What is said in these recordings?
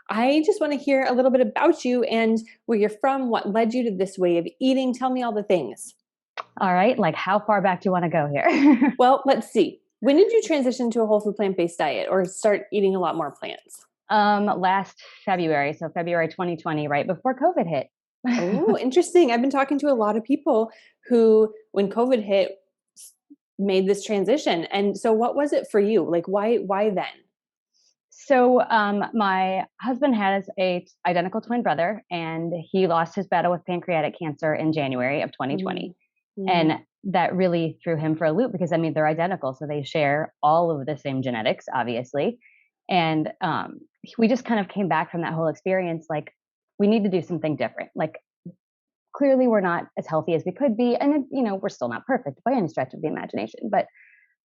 I just want to hear a little bit about you and where you're from, what led you to this way of eating. Tell me all the things. All right. Like, how far back do you want to go here? Well, let's see. When did you transition to a whole food plant-based diet or start eating a lot more plants? Last February. So February 2020, right before COVID hit. Oh, interesting. I've been talking to a lot of people who, when COVID hit, made this transition. And so what was it for you? Like, why then? So, my husband has a identical twin brother, and he lost his battle with pancreatic cancer in January of 2020. Mm, mm, And that really threw him for a loop because I mean, they're identical. So they share all of the same genetics, obviously. And we just kind of came back from that whole experience like, we need to do something different. Like, clearly, we're not as healthy as we could be. And, we're still not perfect by any stretch of the imagination. But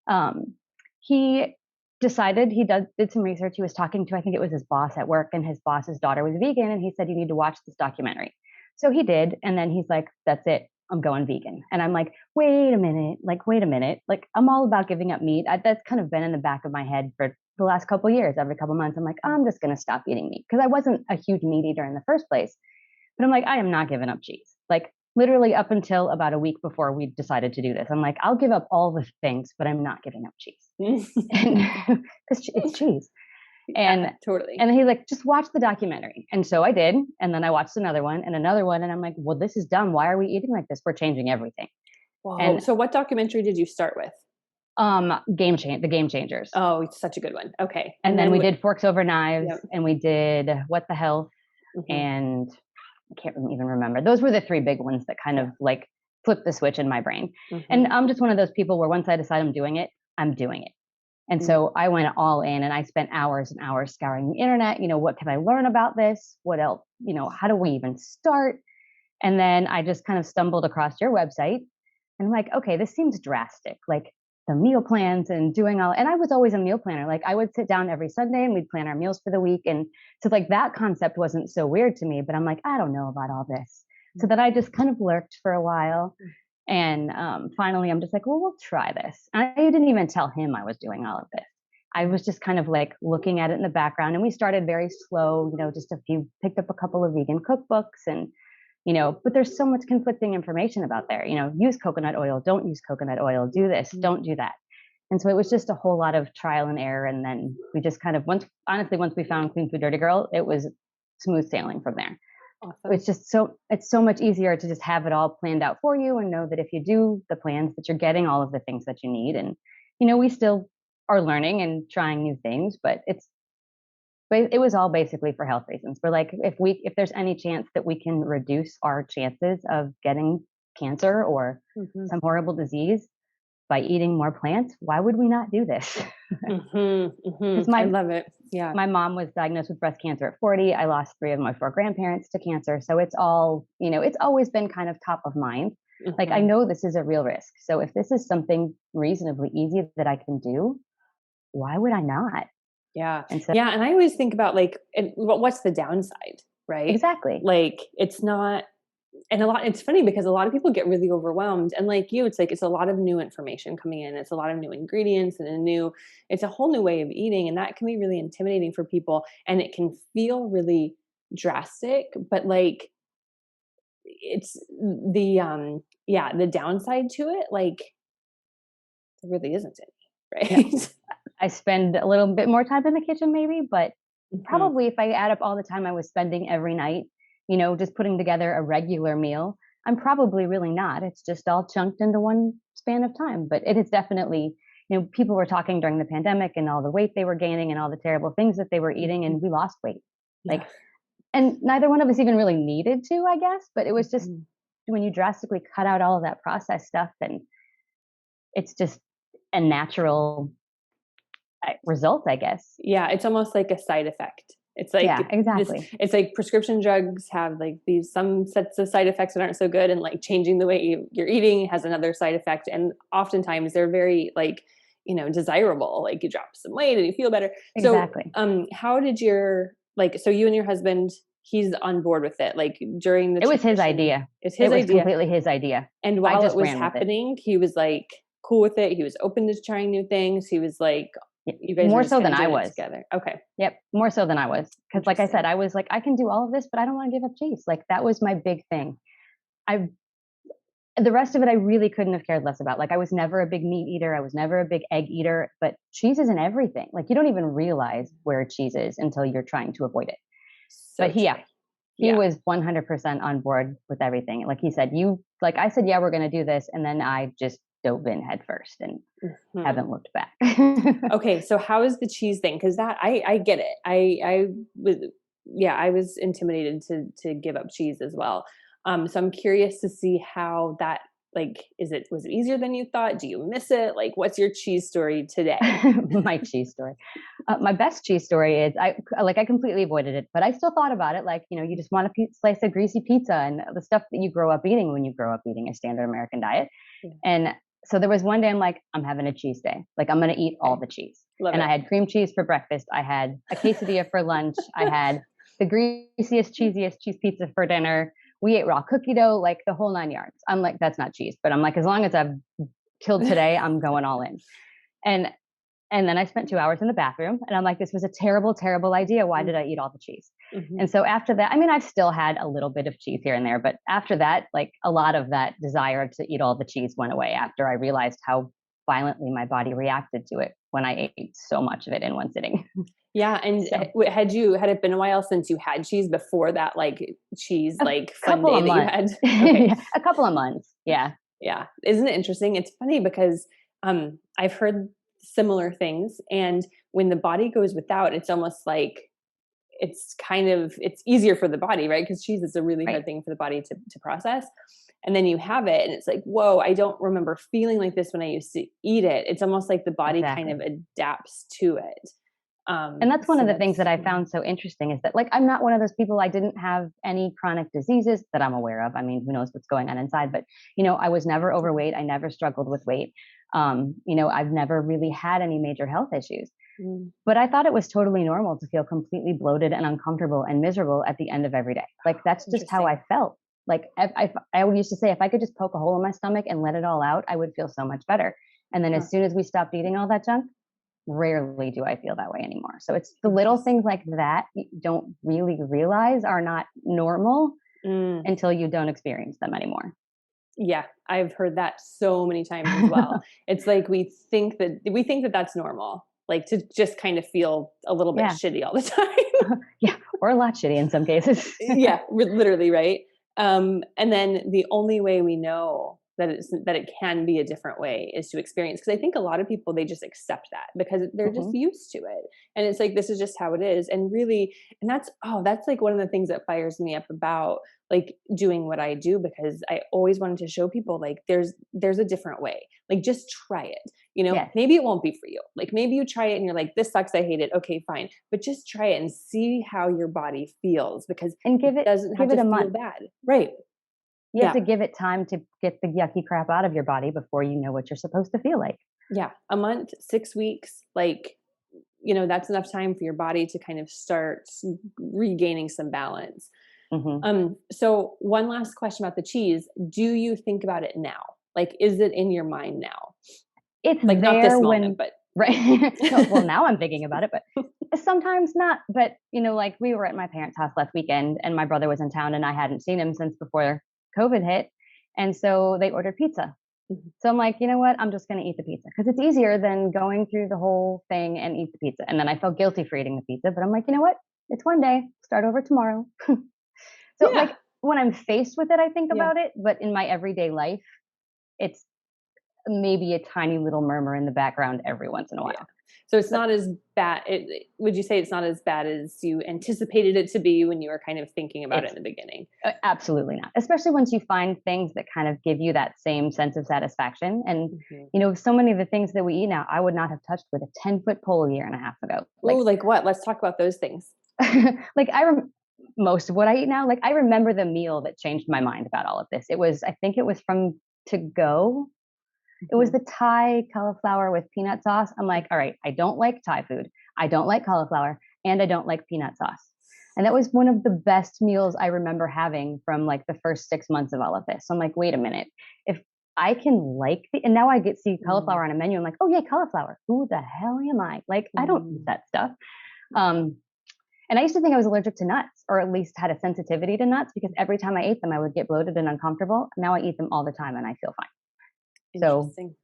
um, he decided did some research. He was talking to, I think it was his boss at work, and his boss's daughter was vegan. And he said, you need to watch this documentary. So he did. And then he's like, that's it. I'm going vegan. And I'm like, wait a minute. Like, I'm all about giving up meat. That's kind of been in the back of my head for the last couple of years. Every couple of months, I'm like, I'm just going to stop eating meat because I wasn't a huge meat eater in the first place. But I'm like, I am not giving up cheese. Like, literally up until about a week before we decided to do this, I'm like, I'll give up all the things, but I'm not giving up cheese. And because it's cheese. And yeah, totally. and then he's like, just watch the documentary. And so I did. And then I watched another one and another one. And I'm like, well, this is dumb. Why are we eating like this? We're changing everything. Whoa. And So what documentary did you start with? the Game Changers. Oh, it's such a good one. Okay. And then we did Forks Over Knives, Yep. and we did What the Health, and I can't even remember. Those were the three big ones that kind of like flipped the switch in my brain. And I'm just one of those people where once I decide I'm doing it, I'm doing it. And so I went all in, and I spent hours and hours scouring the internet. What can I learn about this? What else? How do we even start? And then I just kind of stumbled across your website, and I'm like, okay, this seems drastic. Like the meal plans and doing all, and I was always a meal planner. Like I would sit down every Sunday and we'd plan our meals for the week. And so like that concept wasn't so weird to me, but I'm like, I don't know about all this. So that I just kind of lurked for a while. And finally, I'm just like, well, we'll try this. And I didn't even tell him I was doing all of this. I was just kind of like looking at it in the background. And we started very slow, picked up a couple of vegan cookbooks and, but there's so much conflicting information about there, use coconut oil, don't use coconut oil, do this, don't do that. And so it was just a whole lot of trial and error. And then we just kind of, once we found Clean Food Dirty Girl, it was smooth sailing from there. Awesome. It's so much easier to just have it all planned out for you and know that if you do the plans that you're getting all of the things that you need. And, we still are learning and trying new things, but it was all basically for health reasons. We're like, if there's any chance that we can reduce our chances of getting cancer or some horrible disease by eating more plants, why would we not do this? I love it. Yeah. My mom was diagnosed with breast cancer at 40. I lost 3 of my 4 grandparents to cancer. So it's all, it's always been kind of top of mind. Like, I know this is a real risk. So if this is something reasonably easy that I can do, why would I not? Yeah. And I always think about like, what's the downside, right? Exactly. Like it's not, and it's funny because a lot of people get really overwhelmed, and like you, it's like, it's a lot of new information coming in. It's a lot of new ingredients and it's a whole new way of eating. And that can be really intimidating for people, and it can feel really drastic, but like it's the downside to it. Like there really isn't any, right? Yeah. I spend a little bit more time in the kitchen maybe, but probably if I add up all the time I was spending every night, just putting together a regular meal, I'm probably really not. It's just all chunked into one span of time. But it is definitely, people were talking during the pandemic and all the weight they were gaining and all the terrible things that they were eating, and we lost weight. Like, and neither one of us even really needed to, I guess, but it was just when you drastically cut out all of that processed stuff, then it's just a natural result, I guess. Yeah. It's almost like a side effect. It's like, yeah, exactly. It's like prescription drugs have like some sets of side effects that aren't so good. And like changing the way you're eating has another side effect. And oftentimes they're very like, desirable. Like you drop some weight and you feel better. Exactly. So, how did so you and your husband, he's on board with it. Like during it was his idea. It was completely his idea. And while it was happening, he was like cool with it. He was open to trying new things. He was like You guys were More just so kind than of I doing it was. together. Okay. Yep, more so than I was. Because like I said, I was like, I can do all of this, but I don't want to give up cheese. Like that was my big thing. I The rest of it I really couldn't have cared less about. Like I was never a big meat eater, I was never a big egg eater, but cheese is in everything. Like you don't even realize where cheese is until you're trying to avoid it. So But true. yeah, he was 100% on board with everything. Like he said, like I said, yeah, we're going to do this. And then I just dove in head first and haven't looked back. Okay. So how is the cheese thing? Cause that, I get it. I was, yeah, I was intimidated to give up cheese as well. So I'm curious to see how that, like, was it easier than you thought? Do you miss it? Like, what's your cheese story today? My cheese story. My best cheese story is I completely avoided it, but I still thought about it. Like, you just want a slice of greasy pizza and the stuff that you grow up eating when you grow up eating a standard American diet. Yeah. And so there was one day I'm like, I'm having a cheese day. Like I'm going to eat all the cheese. Love and it. I had cream cheese for breakfast. I had a quesadilla for lunch. I had the greasiest, cheesiest cheese pizza for dinner. We ate raw cookie dough, like the whole 9 yards. I'm like, that's not cheese, but I'm like, as long as I've killed today, I'm going all in. And and then I spent 2 hours in the bathroom and I'm like, this was a terrible, terrible idea. Why did I eat all the cheese? And so after that, I mean, I've still had a little bit of cheese here and there, but after that, like a lot of that desire to eat all the cheese went away after I realized how violently my body reacted to it when I ate so much of it in one sitting. Yeah. And So had it been a while since you had cheese before that, like cheese, a like fun couple day of that you months. had? Okay. A couple of months. Yeah. Yeah. Isn't it interesting? It's funny because I've heard similar things. And when the body goes without, it's almost like it's easier for the body, right? Because cheese is a really hard Right. thing for the body to process. And then you have it and it's like, whoa, I don't remember feeling like this when I used to eat it. It's almost like the body kind Exactly. of adapts to it. And that's one So of the things that's that I found so interesting is that, like, I'm not one of those people, I didn't have any chronic diseases that I'm aware of. I mean, who knows what's going on inside, but, I was never overweight. I never struggled with weight. I've never really had any major health issues, but I thought it was totally normal to feel completely bloated and uncomfortable and miserable at the end of every day. Like, that's just how I felt. Like, I used to say, if I could just poke a hole in my stomach and let it all out, I would feel so much better. And then as soon as we stopped eating all that junk, rarely do I feel that way anymore. So it's the little things like that you don't really realize are not normal until you don't experience them anymore. Yeah, I've heard that so many times as well. It's like we think that that's normal, like to just kind of feel a little bit Yeah. shitty all the time. Yeah. Or a lot shitty in some cases. Yeah, literally, right? And then the only way we know that it can be a different way is to experience. Because I think a lot of people, they just accept that because they're just Mhm. used to it, and it's like this is just how it is. And really, and that's like one of the things that fires me up about like doing what I do, because I always wanted to show people like there's a different way. Like just try it. Yes. Maybe it won't be for you. Like maybe you try it and you're like, this sucks, I hate it. Okay, fine. But just try it and see how your body feels, because And it doesn't have give it to a feel month. bad. Right. You have Yeah. to give it time to get the yucky crap out of your body before you know what you're supposed to feel like. Yeah. A month, 6 weeks, like, that's enough time for your body to kind of start regaining some balance. Mhm. So one last question about the cheese. Do you think about it now? Like, is it in your mind now? It's Like not this there moment, when but right. No, well, now I'm thinking about it, but sometimes not. But, like we were at my parents' house last weekend and my brother was in town and I hadn't seen him since before COVID hit. And so they ordered pizza. Mhm. So I'm like, you know what? I'm just going to eat the pizza because it's easier than going through the whole thing and eat the pizza. And then I felt guilty for eating the pizza, but I'm like, you know what? It's one day, start over tomorrow. So Yeah. like when I'm faced with it, I think Yeah. about it, but in my everyday life, it's maybe a tiny little murmur in the background every once in a Yeah. while. So it's But not as bad. Would you say it's not as bad as you anticipated it to be when you were kind of thinking about it it's in the beginning? absolutely not. Especially once you find things that kind of give you that same sense of satisfaction. And, Mhm. so many of the things that we eat now, I would not have touched with a 10-foot pole a year and a half ago. Oh, Like, like what? Let's talk about those things. like most of what I eat now, like I remember the meal that changed my mind about all of this. I think it was from To Go. It was Mhm. the Thai cauliflower with peanut sauce. I'm like, all right, I don't like Thai food. I don't like cauliflower and I don't like peanut sauce. And that was one of the best meals I remember having from like the first 6 months of all of this. So I'm like, wait a minute. If I can and now I see cauliflower on a menu. I'm like, oh yeah, cauliflower. Who the hell am I? Like, I don't eat that stuff. Um, and I used to think I was allergic to nuts, or at least had a sensitivity to nuts, because every time I ate them, I would get bloated and uncomfortable. Now I eat them all the time and I feel fine. So Interesting.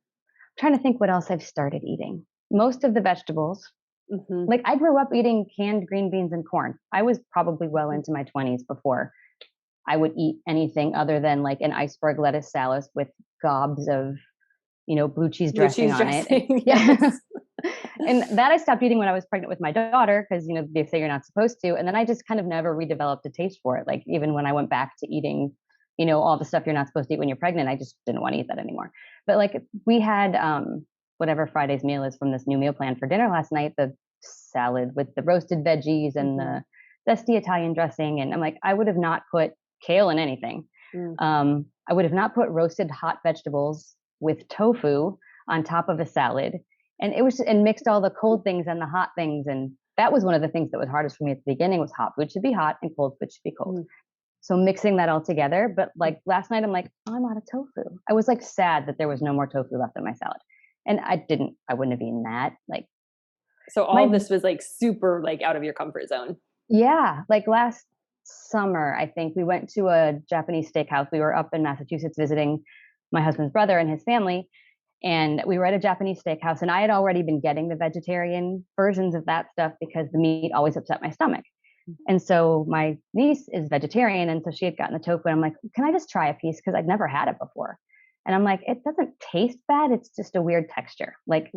trying to think what else I've started eating. Most of the vegetables. Mm-hmm. Like I grew up eating canned green beans and corn. I was probably well into my 20s before I would eat anything other than like an iceberg lettuce salad with gobs of, blue cheese Blue dressing cheese on it. dressing. Yeah. Yes. And that I stopped eating when I was pregnant with my daughter, because, they say you're not supposed to. And then I just kind of never redeveloped a taste for it. Like even when I went back to eating, all the stuff you're not supposed to eat when you're pregnant, I just didn't want to eat that anymore. But like we had whatever Friday's meal is from this new meal plan for dinner last night, the salad with the roasted veggies and the zesty Italian dressing. And I'm like, I would have not put kale in anything. I would have not put roasted hot vegetables with tofu on top of a salad. And and mixed all the cold things and the hot things. And that was one of the things that was hardest for me at the beginning, was hot food should be hot and cold food should be cold. So mixing that all together. But like last night, I'm like, oh, I'm out of tofu. I was like sad that there was no more tofu left in my salad. And I wouldn't have eaten that. Like, so all of this was like super like out of your comfort zone. Yeah. Like last summer, I think we went to a Japanese steakhouse. We were up in Massachusetts visiting my husband's brother and his family. And we were at a Japanese steakhouse, and I had already been getting the vegetarian versions of that stuff because the meat always upset my stomach. And so my niece is vegetarian, and so she had gotten the tofu. And I'm like, can I just try a piece? Because I'd never had it before. And I'm like, it doesn't taste bad. It's just a weird texture. Like,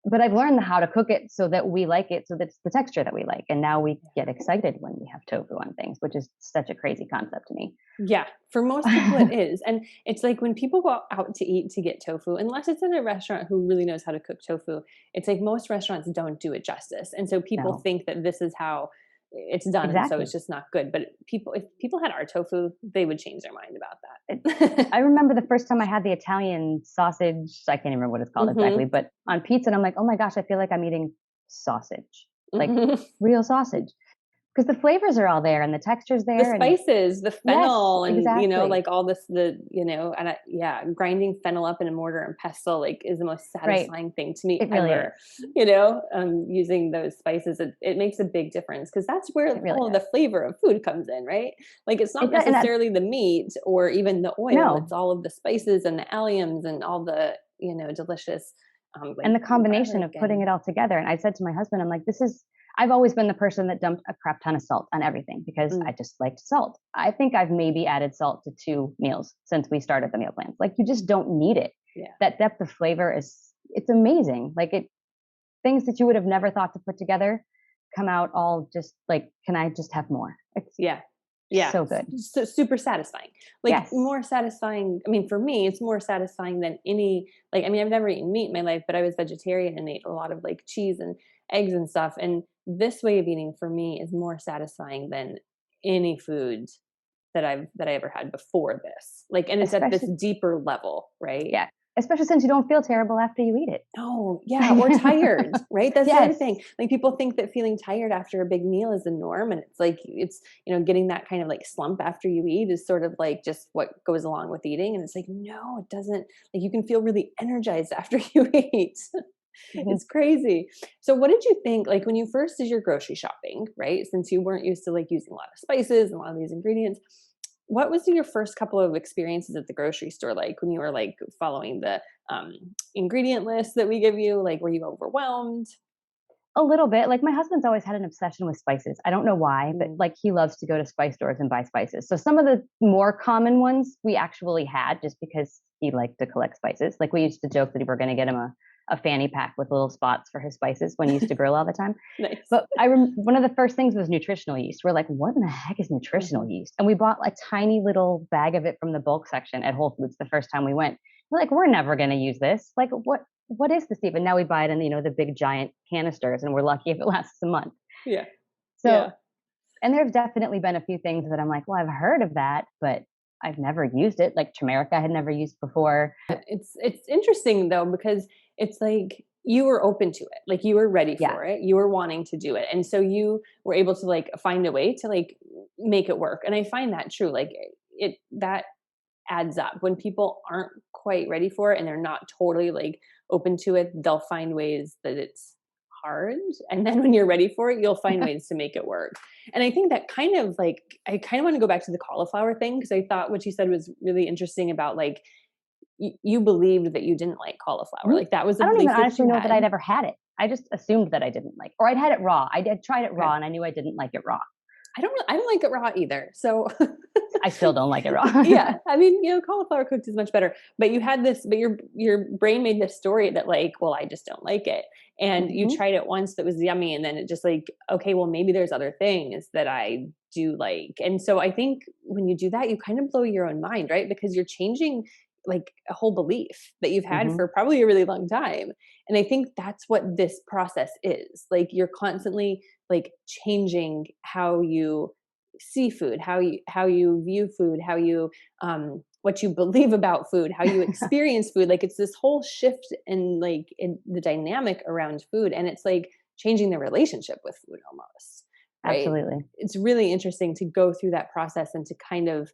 but I've learned how to cook it so that we like it, so that's the texture that we like. And now we get excited when we have tofu on things, which is such a crazy concept to me. Yeah, for most people it is. And it's like when people go out to eat to get tofu, unless it's in a restaurant who really knows how to cook tofu, it's like most restaurants don't do it justice. And so people think that this is how it's done. And so it's just not good. But if people had our tofu, they would change their mind about that. I remember the first time I had the Italian sausage, I can't remember what it's called exactly, but on pizza, and I'm like, oh my gosh, I feel like I'm eating sausage, like real sausage. Because the flavors are all there and the texture's there. The spices, the fennel, yes, exactly. and like all this, grinding fennel up in a mortar and pestle, like is the most satisfying thing to me ever. Using those spices, it makes a big difference, because that's where all the flavor of food comes in, right? Like it's not necessarily the meat or even the oil. No. It's all of the spices and the alliums and all the, delicious. And the combination of putting it all together. And I said to my husband, I'm like, I've always been the person that dumped a crap ton of salt on everything because I just liked salt. I think I've maybe added salt to 2 meals since we started the meal plans. Like, you just don't need it. Yeah. That depth of flavor it's amazing. Like things that you would have never thought to put together come out all just like, can I just have more? Yeah. So good. So super satisfying. Like more satisfying. I mean, for me, it's more satisfying than any, I've never eaten meat in my life, but I was vegetarian and ate a lot of like cheese and eggs and stuff. And this way of eating for me is more satisfying than any food that I ever had before this. And it's at this deeper level, right? Yeah. Especially since you don't feel terrible after you eat it. Oh, yeah. Or tired, right? That's the other thing. Like, people think that feeling tired after a big meal is the norm. And it's like, getting that kind of like slump after you eat is sort of like just what goes along with eating. And it's like, no, it doesn't. Like, you can feel really energized after you eat. It's crazy. So what did you think, like when you first did your grocery shopping, right? Since you weren't used to like using a lot of spices and a lot of these ingredients, what was your first couple of experiences at the grocery store like when you were like following the ingredient list that we give you? Like, were you overwhelmed? A little bit. Like, my husband's always had an obsession with spices. I don't know why, but like he loves to go to spice stores and buy spices. So some of the more common ones we actually had just because he liked to collect spices. Like, we used to joke that we were going to get him a fanny pack with little spots for his spices when he used to grill all the time. Nice. But one of the first things was nutritional yeast. We're like, what in the heck is nutritional yeast? And we bought a tiny little bag of it from the bulk section at Whole Foods the first time we went. We're like, we're never going to use this. Like, what is this even? Now we buy it in, the big giant canisters, and we're lucky if it lasts a month. Yeah. So, and there's definitely been a few things that I'm like, well, I've heard of that, but I've never used it. Like turmeric I had never used before. It's interesting though, because it's like you were open to it. Like, you were ready for it. You were wanting to do it. And so you were able to like find a way to like make it work. And I find that true. Like that adds up when people aren't quite ready for it and they're not totally like open to it, they'll find ways that it's hard. And then when you're ready for it, you'll find ways to make it work. And I think that kind of like, I kind of want to go back to the cauliflower thing because I thought what you said was really interesting about like, you believed that you didn't like cauliflower. Mhm. Like that was a I don't belief even that honestly you know that I'd had. ever had it. I just assumed that I didn't like, or I'd had it raw. I did tried it Okay. raw, and I knew I didn't like it raw. I don't like it raw either. So I still don't like it raw. yeah, I mean, cauliflower cooked is much better. But you had this, but your brain made this story that like, well, I just don't like it. And you Mhm. tried it once that was yummy, and then it just like, okay, well, maybe there's other things that I do like. And so I think when you do that, you kind of blow your own mind, right? Because you're changing like a whole belief that you've had Mhm. for probably a really long time. And I think that's what this process is. Like you're constantly like changing how you see food, how you view food, how you what you believe about food, how you experience food. Like it's this whole shift in like in the dynamic around food, and it's like changing the relationship with food almost, right? Absolutely. It's really interesting to go through that process and to kind of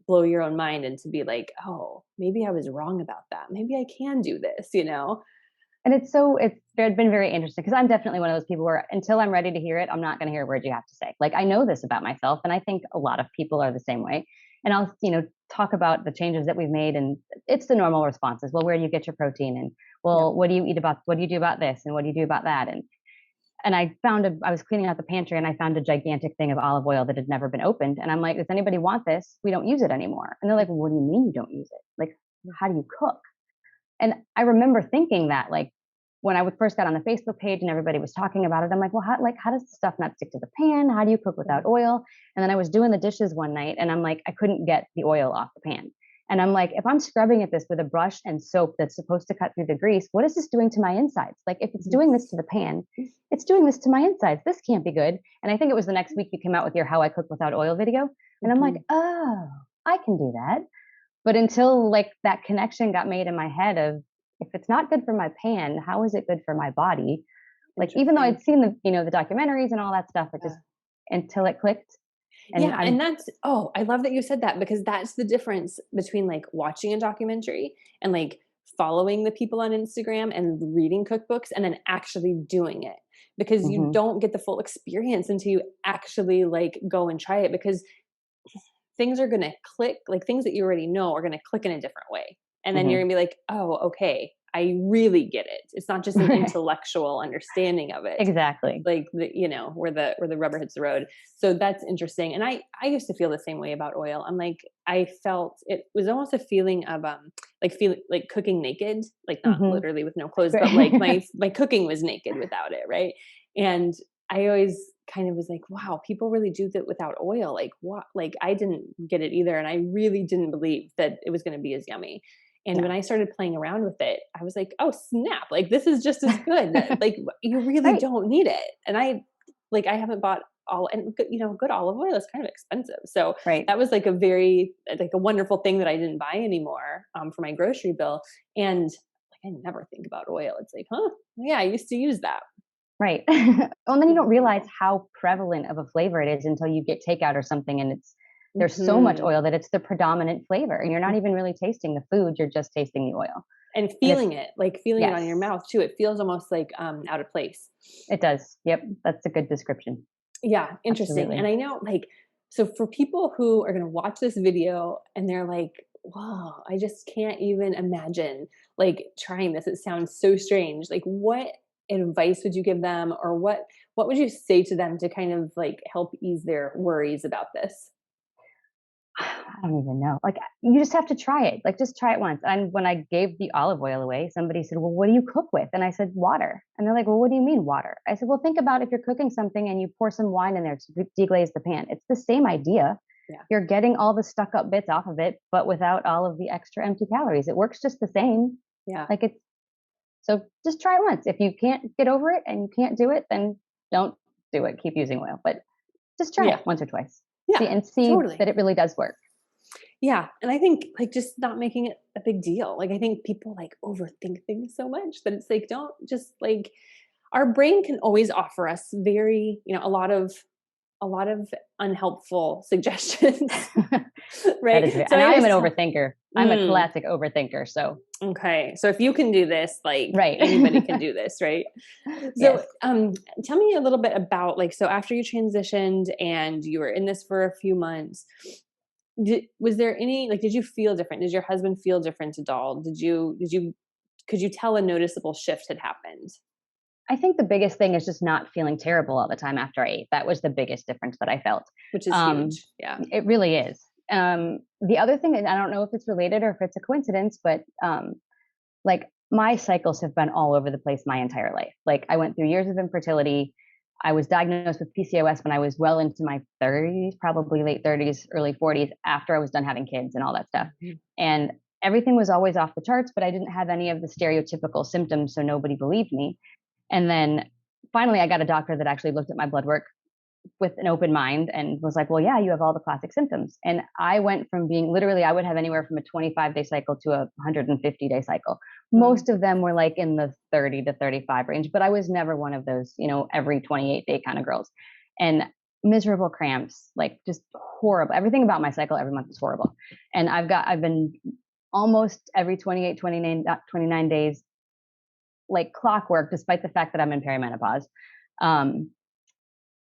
blow your own mind and to be like, oh, maybe I was wrong about that. Maybe I can do this, you know? And it's been very interesting because I'm definitely one of those people where until I'm ready to hear it, I'm not going to hear a word you have to say. Like I know this about myself, and I think a lot of people are the same way. And I'll talk about the changes that we've made, and it's the normal responses. Well, where do you get your protein? And Yep. well, what do you eat about? What do you do about this? And what do you do about that? And I was cleaning out the pantry and I found a gigantic thing of olive oil that had never been opened. And I'm like, does anybody want this? We don't use it anymore. And they're like, well, what do you mean you don't use it? Like, how do you cook? And I remember thinking that, like, when I first got on the Facebook page and everybody was talking about it, I'm like, well, how does the stuff not stick to the pan? How do you cook without oil? And then I was doing the dishes one night and I'm like, I couldn't get the oil off the pan. And I'm like, if I'm scrubbing at this with a brush and soap that's supposed to cut through the grease, what is this doing to my insides? Like, if it's doing this to the pan, it's doing this to my insides. This can't be good. And I think it was the next week you came out with your How I Cook Without Oil video. And I'm like, Mhm. oh, I can do that. But until like that connection got made in my head of if it's not good for my pan, how is it good for my body? Like even though Interesting. I'd seen the documentaries and all that stuff, it just Yeah. until it clicked. And Yeah, and I'm that's oh, I love that you said that because that's the difference between like watching a documentary and like following the people on Instagram and reading cookbooks and then actually doing it. Because you mhm, don't get the full experience until you actually like go and try it because things are going to click, like things that you already know are going to click in a different way. And then you're mhm. going to be like, "Oh, okay. I really get it. It's not just an intellectual understanding of it." Exactly. Like where the rubber hits the road. So that's interesting. And I used to feel the same way about oil. I'm like I felt it was almost a feeling of like feeling like cooking naked, like not Mhm. literally with no clothes, but like Right. my cooking was naked without it, right? And I always kind of was like, wow, people really do that without oil. Like what? Like I didn't get it either, and I really didn't believe that it was going to be as yummy. And when No. I started playing around with it, I was like, "Oh, snap. Like this is just as good. Like you really Right. don't need it." And I haven't bought all and good olive oil is kind of expensive. So Right. that was like a very like a wonderful thing that I didn't buy anymore for my grocery bill. And like I never think about oil. It's like, huh? Yeah, I used to use that. Right. Well, and then you don't Yeah. realize how prevalent of a flavor it is until you get takeout or something and there's so much Hmm. oil that it's the predominant flavor and you're not even really tasting the food, you're just tasting the oil. And And it's feeling it, like feeling it on your yes, mouth too. It feels almost like out of place. it does. Yep, that's a good description. Yeah, interesting. And Absolutely. I know, like, so for people who are going to watch this video and they're like, wow, I just can't even imagine like trying this. It sounds so strange. Like, what advice would you give them or what would you say to them to kind of like help ease their worries about this? I don't even know. Like you just have to try it. Like just try it once. And when I gave the olive oil away, somebody said, "Well, what do you cook with?" And I said, "Water." And they're like, "Well, what do you mean water?" I said, "Well, think about if you're cooking something and you pour some wine in there to deglaze the pan. It's the same idea. Yeah. You're getting all the stuck up bits off of it, but without all of the extra empty calories. It works just the same. Yeah. Like it's so just try it once. If you can't get over it and you can't do it, then don't do it. Keep using oil. But just try Yeah. it once or twice. Yeah. See Totally. that it really does work. Yeah, and I think, like, just not making it a big deal. Like, I think people, like, overthink things so much that it's like, don't just, like our brain can always offer us very a lot of unhelpful suggestions. That Right. is, So and I I am was, an overthinker. I'm a mm, classic overthinker. So, okay. So if you can do this, like right. anybody can do this, right? So, Yes. tell me a little bit about like, so after you transitioned and you were in this for a few months, was there any, like, did you feel different? Did your husband feel different at all? Could you tell a noticeable shift had happened? I think the biggest thing is just not feeling terrible all the time after I ate. That was the biggest difference that I felt. Which is Um, huge. Yeah. it really is. The other thing, and I don't know if it's related or if it's a coincidence, but like my cycles have been all over the place my entire life. Like I went through years of infertility. I was diagnosed with PCOS when I was well into my 30s, probably late 30s, early 40s, after I was done having kids and all that stuff. Mhm. And everything was always off the charts, but I didn't have any of the stereotypical symptoms, so nobody believed me. And then finally, I got a doctor that actually looked at my blood work with an open mind and was like, well, yeah, you have all the classic symptoms. And I went from being literally, I would have anywhere from a 25-day cycle to a 150-day cycle. Wow. Most of them were like in the 30 to 35 range, but I was never one of those, every 28-day kind of girls. And miserable cramps, like just horrible. Everything about my cycle every month is horrible. And I've been almost every 28, 29 days, like clockwork, despite the fact that I'm in perimenopause. Um,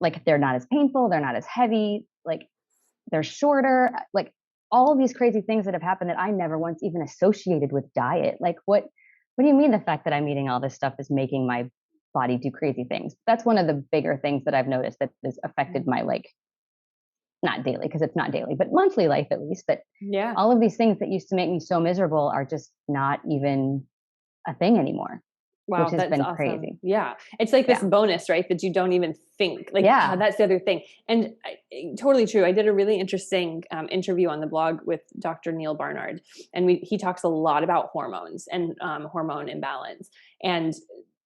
like they're not as painful, they're not as heavy, like they're shorter, like all of these crazy things that have happened that I never once even associated with diet. Like what do you mean the fact that I'm eating all this stuff is making my body do crazy things? That's one of the bigger things that I've noticed that has affected my like not daily because it's not daily, but monthly life at least, that Yeah. all of these things that used to make me so miserable are just not even a thing anymore, which Wow, has that's been awesome. crazy. Yeah. It's like this Yeah. bonus, right? That you don't even think. Like, Yeah. that's the other thing. And totally true. I did a really interesting interview on the blog with Dr. Neil Barnard, and he talks a lot about hormones and hormone imbalance. And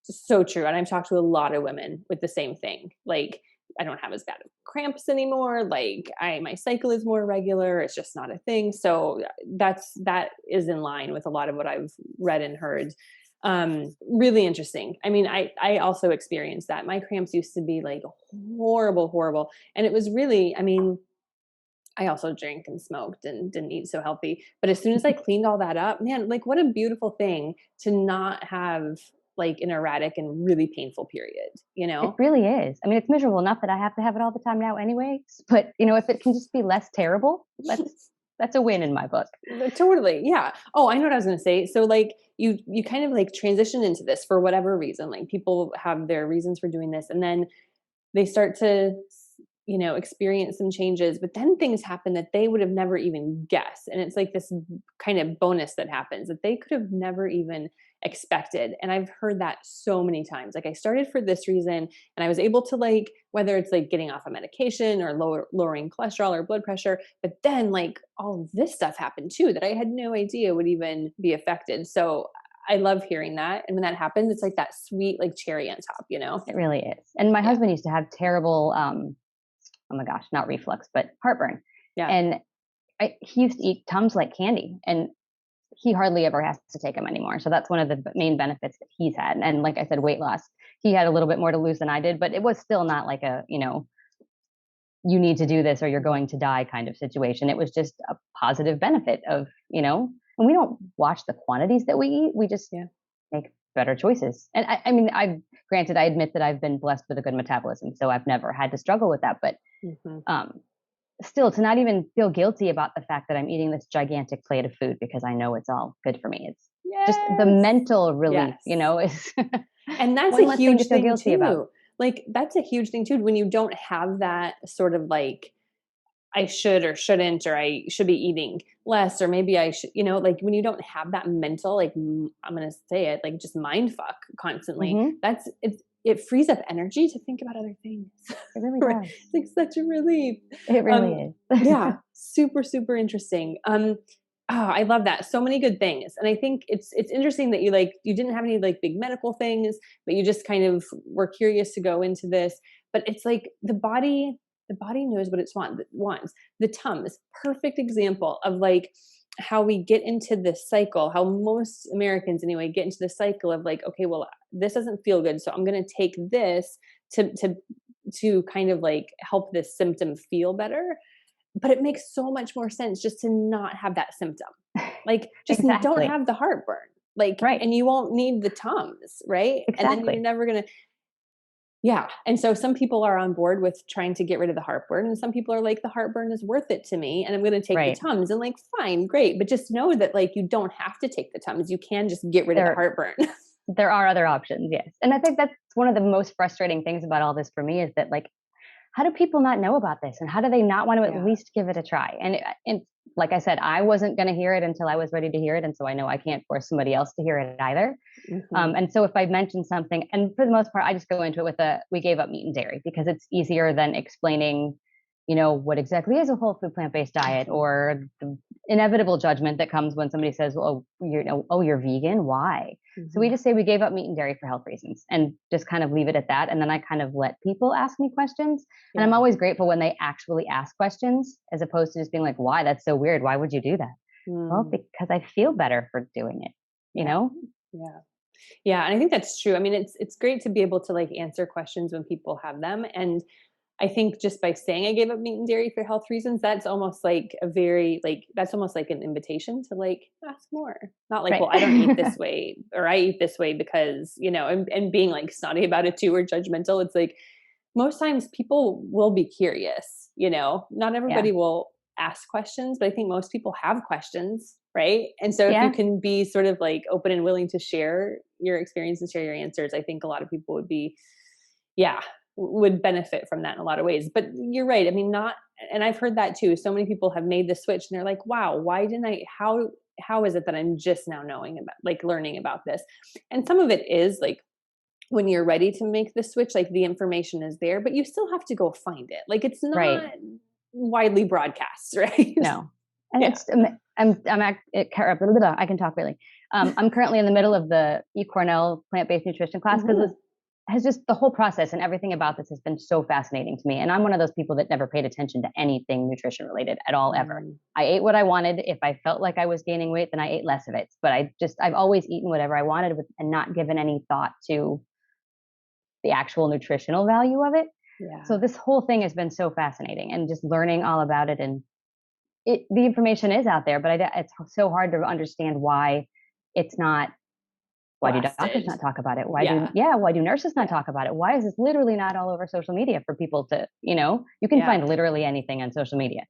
so true. And I've talked to a lot of women with the same thing. Like, I don't have as bad of cramps anymore. Like, my cycle is more regular. It's just not a thing. So that is in line with a lot of what I've read and heard. Really interesting. I mean, I also experienced that. My cramps used to be like horrible, and it was really, I mean, I also drank and smoked and didn't eat so healthy, but as soon as I cleaned all that up, man, like what a beautiful thing to not have like an erratic and really painful period, you It know? really is. I mean, it's miserable enough that I have to have it all the time now anyway, but, if it can just be less terrible, that's a win in my book. Totally. Yeah. Oh, I know what I was going to say. So like you kind of like transition into this for whatever reason. Like people have their reasons for doing this, and then they start to experience some changes, but then things happen that they would have never even guessed, and it's like this kind of bonus that happens that they could have never even expected. And I've heard that so many times. Like I started for this reason, and I was able to, like, whether it's like getting off a medication or lowering cholesterol or blood pressure, but then like all of this stuff happened too that I had no idea would even be affected. So I love hearing that. And when that happens, it's like that sweet like cherry on top, you know? It really is. And my Yeah. husband used to have terrible, oh my gosh, not reflux, but heartburn. Yeah. And he used to eat Tums like candy, and he hardly ever has to take them anymore. So that's one of the main benefits that he's had. And like I said, weight loss. He had a little bit more to lose than I did, but it was still not like a, you need to do this or you're going to die kind of situation. It was just a positive benefit of, and we don't watch the quantities that we eat. We just Yeah. make better choices. And I mean, granted, I admit that I've been blessed with a good metabolism, so I've never had to struggle with that. But Mhm. still, to not even feel guilty about the fact that I'm eating this gigantic plate of food because I know it's all good for me. It's just the Yes. mental relief, Yes. is And that's one a less thing to huge feel thing guilty about. too. Like that's a huge thing too when you don't have that sort of like I should or shouldn't, or I should be eating less, or maybe I should, like when you don't have that mental, like I'm going to say it, like just mind fuck constantly, Hmm. it frees up energy to think about other things. It really Right. does. It's like such a relief. It Um, really is. yeah, super, super interesting. I love that. So many good things. And I think it's interesting that you didn't have any like big medical things, but you just kind of were curious to go into this. But it's like the body knows what it wants. The Tums, perfect example of like how we get into this cycle, how most Americans anyway get into the cycle of like, okay, well, this doesn't feel good, so I'm going to take this to kind of like help this symptom feel better. but it makes so much more sense just to not have that symptom. Like, just don't Exactly. have the heartburn. Like, Right. and you won't need the Tums, right? And then you're Exactly. never gonna. Yeah. And so some people are on board with trying to get rid of the heartburn, and some people are like, the heartburn is worth it to me, and I'm gonna take the Right. Tums. And like, fine, great. But just know that like you don't have to take the Tums. You can just get rid of the There heartburn. there are other options, yes. And I think that's one of the most frustrating things about all this for me is that, like, how do people not know about this, and how do they not want to at Yeah. least give it a try? And like I said, I wasn't going to hear it until I was ready to hear it, and so I know I can't force somebody else to hear it either. Hmm. And so if I mention something, and for the most part, I just go into it with a we gave up meat and dairy because it's easier than explaining, what exactly is a whole food plant based diet, Hmm. or the inevitable judgment that comes when somebody says, "Well, you're vegan. Why?" So we Hmm. just say we gave up meat and dairy for health reasons, and just kind of leave it at that. And then I kind of let people ask me questions, and I'm Yeah. always grateful when they actually ask questions, as opposed to just being like, "Why? That's so weird. Why would you do that?" Well, Mm. because I feel better for doing it. You Yeah. know? Yeah. Yeah, and I think that's true. I mean, it's great to be able to like answer questions when people have them, and I think just by saying I gave up meat and dairy for health reasons, that's almost like a very like that's almost like an invitation to like ask more. Not like, Right. well, I don't eat this way or I eat this way because, and being like snotty about it too or judgmental. It's like most times people will be curious, Not Yeah. everybody will ask questions, but I think most people have questions, right? And so if you Yeah. can be sort of like open and willing to share your experience and share your answers, I think a lot of people would be, yeah, would benefit from that in a lot of ways. But you're right. I mean, not, and I've heard that too. So many people have made the switch and they're like, wow, why didn't I, how is it that I'm just now knowing about, like learning about this? And some of it is like, when you're ready to make the switch, like the information is there, but you still have to go find it. Like it's Right. not widely broadcast, right? No. And Yeah. it's I can talk really. I'm currently in the middle of the eCornell plant-based nutrition class because Hmm. it has just the whole process and everything about this has been so fascinating to me. And I'm one of those people that never paid attention to anything nutrition related at all ever. Mm, I ate what I wanted. If I felt like I was gaining weight, then I ate less of it. But I've always eaten whatever I wanted and not given any thought to the actual nutritional value of it. So yeah. this whole thing has been so fascinating and just learning all about it, and the information is out there, but it's so hard to understand why it's not. Why do doctors Blasted. not talk about it? Yeah. Why do nurses not Yeah. talk about it? Why is this literally not all over social media for people to, you can Yeah. find literally anything on social media.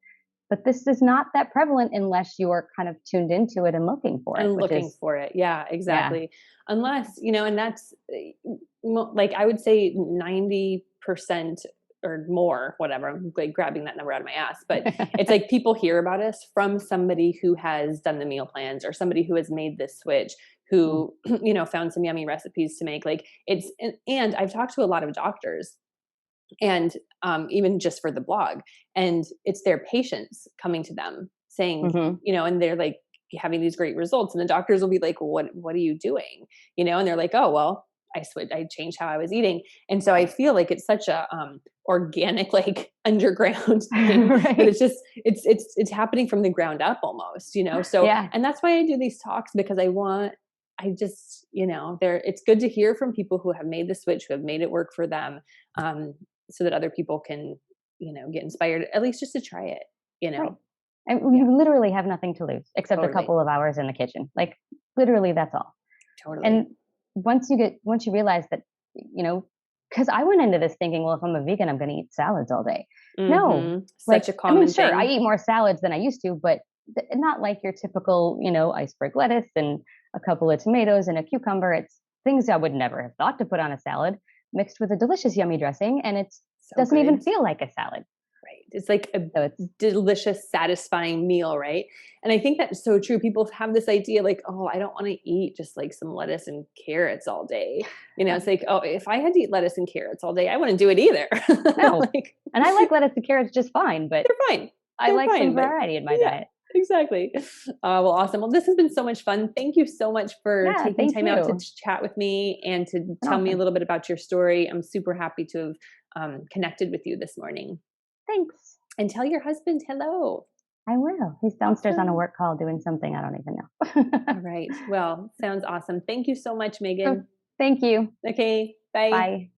But this is not that prevalent unless you're kind of tuned into it and looking for it, And which looking is, for it. Yeah, yeah. exactly. Unless, and that's like I would say 90% or more, whatever. I'm like grabbing that number out of my ass, but it's like people hear about us from somebody who has done the meal plans or somebody who has made this switch, Mm, who, found some yummy recipes to make. Like and I've talked to a lot of doctors and even just for the blog, and it's their patients coming to them saying, mhm. and they're like having these great results, and the doctors will be like, what are you doing, and they're like, oh well, I changed how I was eating. And so I feel like it's such a organic like underground thing that Right. it's happening from the ground up almost, so, Yeah. and that's why I do these talks, because I just, there, it's good to hear from people who have made the switch, who have made it work for them, um, so that other people can, get inspired, at least just to try it, Right. And Yeah, you literally have nothing to lose except a totally. couple of hours in the kitchen. Like literally that's all. Totally. And once you realize that, because I went into this thinking, well, if I'm a vegan, I'm going to eat salads all day. No, Such a I mean, common sure, I thing. eat more salads than I used to, but not like your typical, iceberg lettuce and a couple of tomatoes and a cucumber. It's things I would never have thought to put on a salad mixed with a delicious, yummy dressing, and it So doesn't even good. feel like a salad. Right. It's like a So it's delicious, satisfying meal, right? And I think that's so true. People have this idea like, oh, I don't want to eat just like some lettuce and carrots all day. It's like, oh, if I had to eat lettuce and carrots all day, I wouldn't do it either. no, Like, and I like lettuce and carrots just fine, but they're fine. I They're like some fine. But variety in my yeah, diet. exactly. Well, awesome. Well, this has been so much fun. Thank you so much for Yeah, taking thank time out to you. chat with me and to Been tell me a awesome. little bit about your story. I'm super happy to have connected with you this morning. Thanks. And tell your husband hello. I will. He's downstairs on a Awesome. work call doing something I don't even know. All right. Well, sounds awesome. Thank you so much, So Megan. thank you. Okay. Bye. Bye.